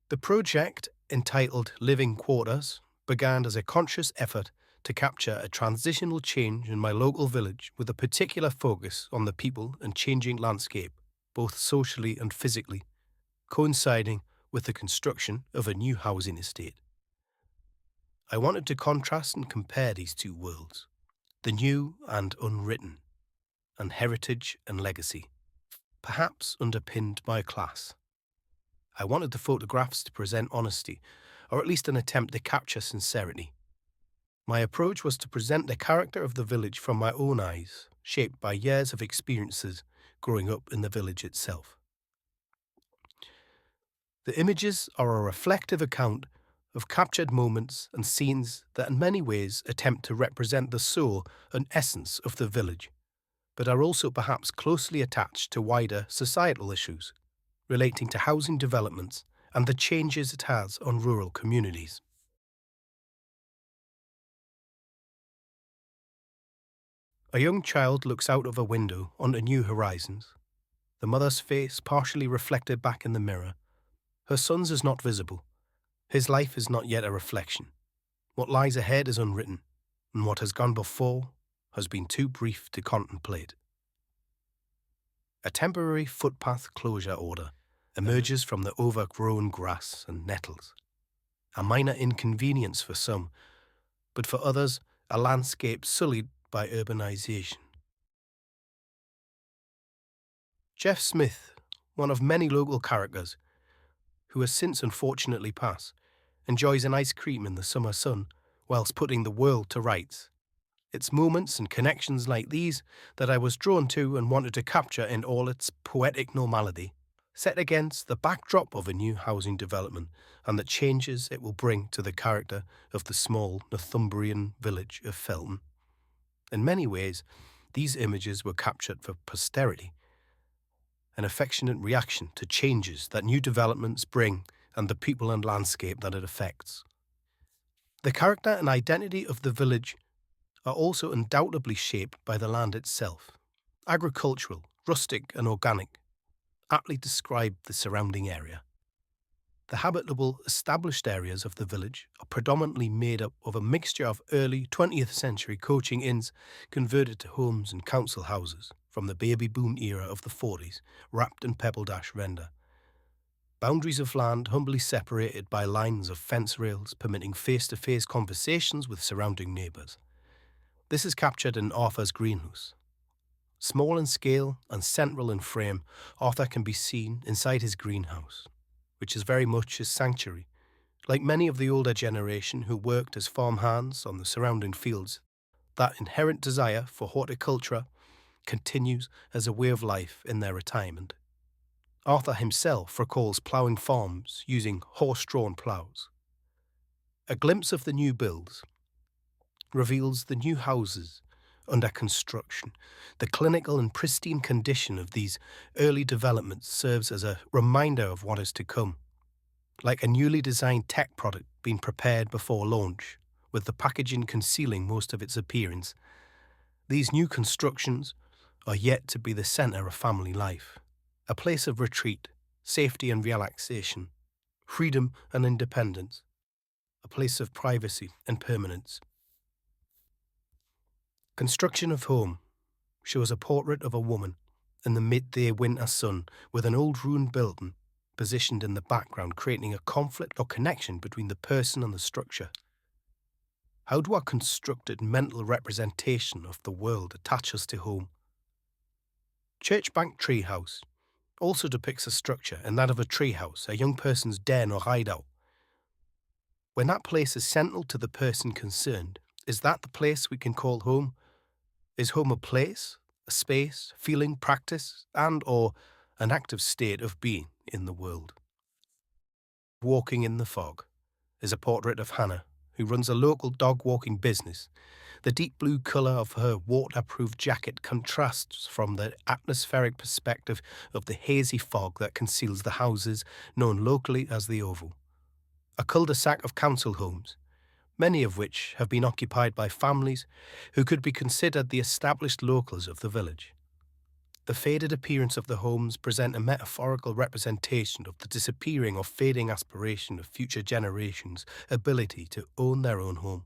The project, entitled Living Quarters, began as a conscious effort to capture a transitional change in my local village with a particular focus on the people and changing landscape, both socially and physically, coinciding with the construction of a new housing estate. I wanted to contrast and compare these two worlds, the new and unwritten, and heritage and legacy, perhaps underpinned by class. I wanted the photographs to present honesty, or at least an attempt to capture sincerity. My approach was to present the character of the village from my own eyes, shaped by years of experiences growing up in the village itself. The images are a reflective account of captured moments and scenes that in many ways attempt to represent the soul and essence of the village, but are also perhaps closely attached to wider societal issues relating to housing developments and the changes it has on rural communities. A young child looks out of a window onto new horizons, the mother's face partially reflected back in the mirror. Her son's is not visible. His life is not yet a reflection. What lies ahead is unwritten, and what has gone before has been too brief to contemplate. A temporary footpath closure order emerges from the overgrown grass and nettles. A minor inconvenience for some, but for others, a landscape sullied by urbanization. Jeff Smith, one of many local characters, who has since unfortunately passed, enjoys an ice cream in the summer sun whilst putting the world to rights. It's moments and connections like these that I was drawn to and wanted to capture in all its poetic normality, set against the backdrop of a new housing development and the changes it will bring to the character of the small Northumbrian village of Felton. In many ways, these images were captured for posterity, an affectionate reaction to changes that new developments bring and the people and landscape that it affects. The character and identity of the village are also undoubtedly shaped by the land itself. Agricultural, rustic and organic aptly describe the surrounding area. The habitable, established areas of the village are predominantly made up of a mixture of early 20th century coaching inns converted to homes and council houses from the baby boom era of the 40s, wrapped in pebble dash render. Boundaries of land humbly separated by lines of fence rails permitting face-to-face conversations with surrounding neighbours. This is captured in Arthur's greenhouse. Small in scale and central in frame, Arthur can be seen inside his greenhouse, which is very much his sanctuary. Like many of the older generation who worked as farm hands on the surrounding fields, that inherent desire for horticulture continues as a way of life in their retirement. Arthur himself recalls ploughing farms using horse-drawn ploughs. A glimpse of the new builds reveals the new houses under construction. The clinical and pristine condition of these early developments serves as a reminder of what is to come, like a newly designed tech product being prepared before launch, with the packaging concealing most of its appearance. These new constructions are yet to be the centre of family life, a place of retreat, safety and relaxation, freedom and independence, a place of privacy and permanence. Construction of Home shows a portrait of a woman in the midday winter sun with an old ruined building positioned in the background, creating a conflict or connection between the person and the structure. How do our constructed mental representation of the world attach us to home? Churchbank Treehouse also depicts a structure in that of a treehouse, a young person's den or hideout. When that place is central to the person concerned, is that the place we can call home? Is home a place, a space, feeling, practice, and/or an active state of being in the world? Walking in the Fog is a portrait of Hannah, who runs a local dog-walking business. The deep blue colour of her waterproof jacket contrasts from the atmospheric perspective of the hazy fog that conceals the houses known locally as the Oval, a cul-de-sac of council homes, many of which have been occupied by families who could be considered the established locals of the village. The faded appearance of the homes present a metaphorical representation of the disappearing or fading aspiration of future generations' ability to own their own home.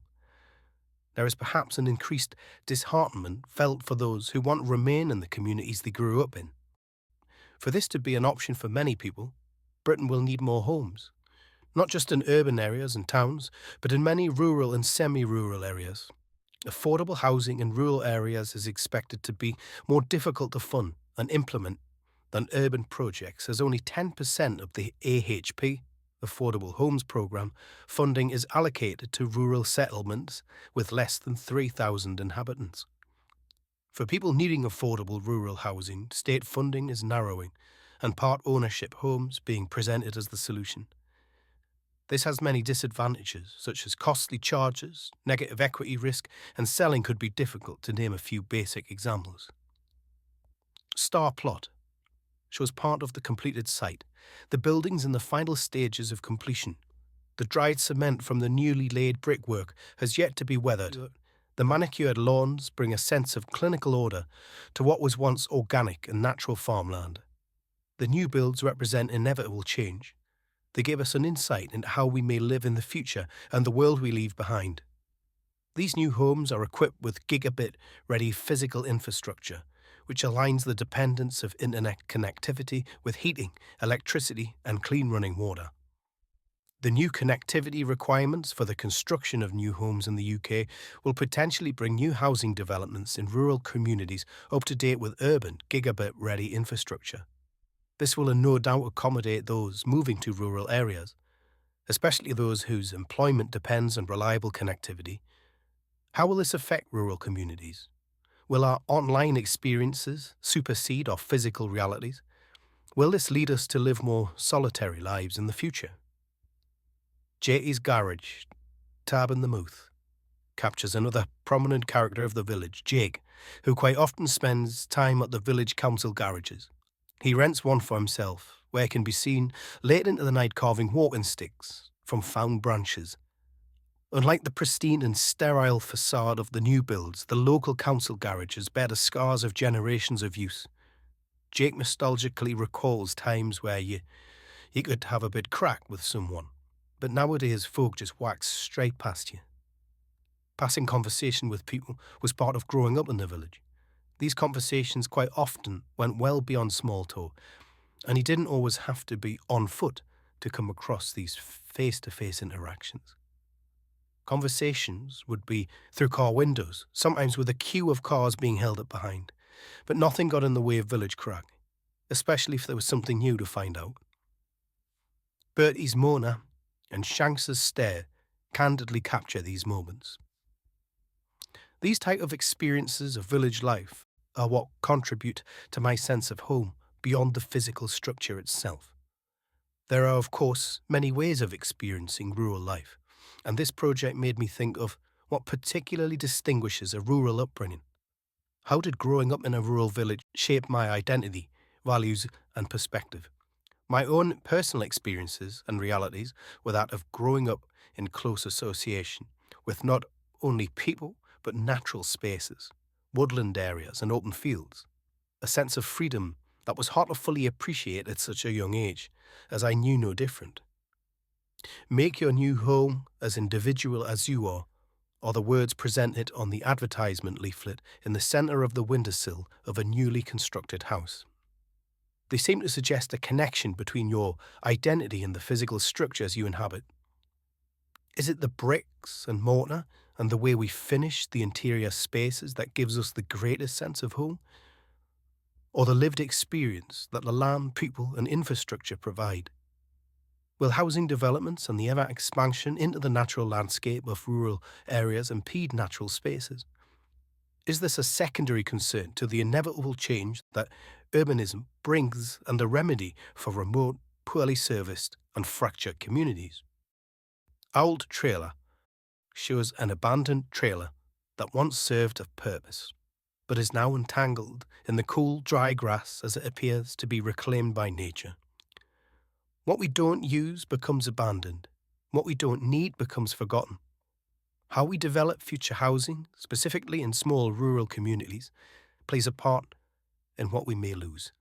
There is perhaps an increased disheartenment felt for those who want to remain in the communities they grew up in. For this to be an option for many people, Britain will need more homes, not just in urban areas and towns, but in many rural and semi-rural areas. Affordable housing in rural areas is expected to be more difficult to fund and implement than urban projects, as only 10% of the AHP, Affordable Homes Programme, funding is allocated to rural settlements with less than 3,000 inhabitants. For people needing affordable rural housing, state funding is narrowing, and part ownership homes being presented as the solution. This has many disadvantages, such as costly charges, negative equity risk, and selling could be difficult, to name a few basic examples. Star plot shows part of the completed site, the buildings in the final stages of completion. The dried cement from the newly laid brickwork has yet to be weathered. The manicured lawns bring a sense of clinical order to what was once organic and natural farmland. The new builds represent inevitable change. They give us an insight into how we may live in the future and the world we leave behind. These new homes are equipped with gigabit-ready physical infrastructure, which aligns the dependence of internet connectivity with heating, electricity, and clean running water. The new connectivity requirements for the construction of new homes in the UK will potentially bring new housing developments in rural communities up to date with urban, gigabit-ready infrastructure. This will no doubt accommodate those moving to rural areas, especially those whose employment depends on reliable connectivity. How will this affect rural communities? Will our online experiences supersede our physical realities? Will this lead us to live more solitary lives in the future? Jakey's Garage, Tab in the Mouth, captures another prominent character of the village, Jake, who quite often spends time at the village council garages. He rents one for himself, where can be seen late into the night carving walking sticks from found branches. Unlike the pristine and sterile facade of the new builds, the local council garages bear the scars of generations of use. Jake nostalgically recalls times where you could have a bit crack with someone, but nowadays folk just wax straight past you. Passing conversation with people was part of growing up in the village. These conversations quite often went well beyond small talk, and he didn't always have to be on foot to come across these face-to-face interactions. Conversations would be through car windows, sometimes with a queue of cars being held up behind, but nothing got in the way of village crack, especially if there was something new to find out. Bertie's Mona and Shanks's stare candidly capture these moments. These type of experiences of village life are what contribute to my sense of home beyond the physical structure itself. There are, of course, many ways of experiencing rural life, and this project made me think of what particularly distinguishes a rural upbringing. How did growing up in a rural village shape my identity, values, and perspective? My own personal experiences and realities were that of growing up in close association with not only people, but natural spaces, woodland areas, and open fields. A sense of freedom that was hard to fully appreciate at such a young age, as I knew no different. Make your new home as individual as you are the words presented on the advertisement leaflet in the centre of the windowsill of a newly constructed house. They seem to suggest a connection between your identity and the physical structures you inhabit. Is it the bricks and mortar and the way we finish the interior spaces that gives us the greatest sense of home? Or the lived experience that the land, people, and infrastructure provide? Will housing developments and the ever expansion into the natural landscape of rural areas impede natural spaces? Is this a secondary concern to the inevitable change that urbanism brings and a remedy for remote, poorly serviced, and fractured communities? Old Trailer shows an abandoned trailer that once served a purpose, but is now entangled in the cool, dry grass as it appears to be reclaimed by nature. What we don't use becomes abandoned. What we don't need becomes forgotten. How we develop future housing, specifically in small rural communities, plays a part and what we may lose.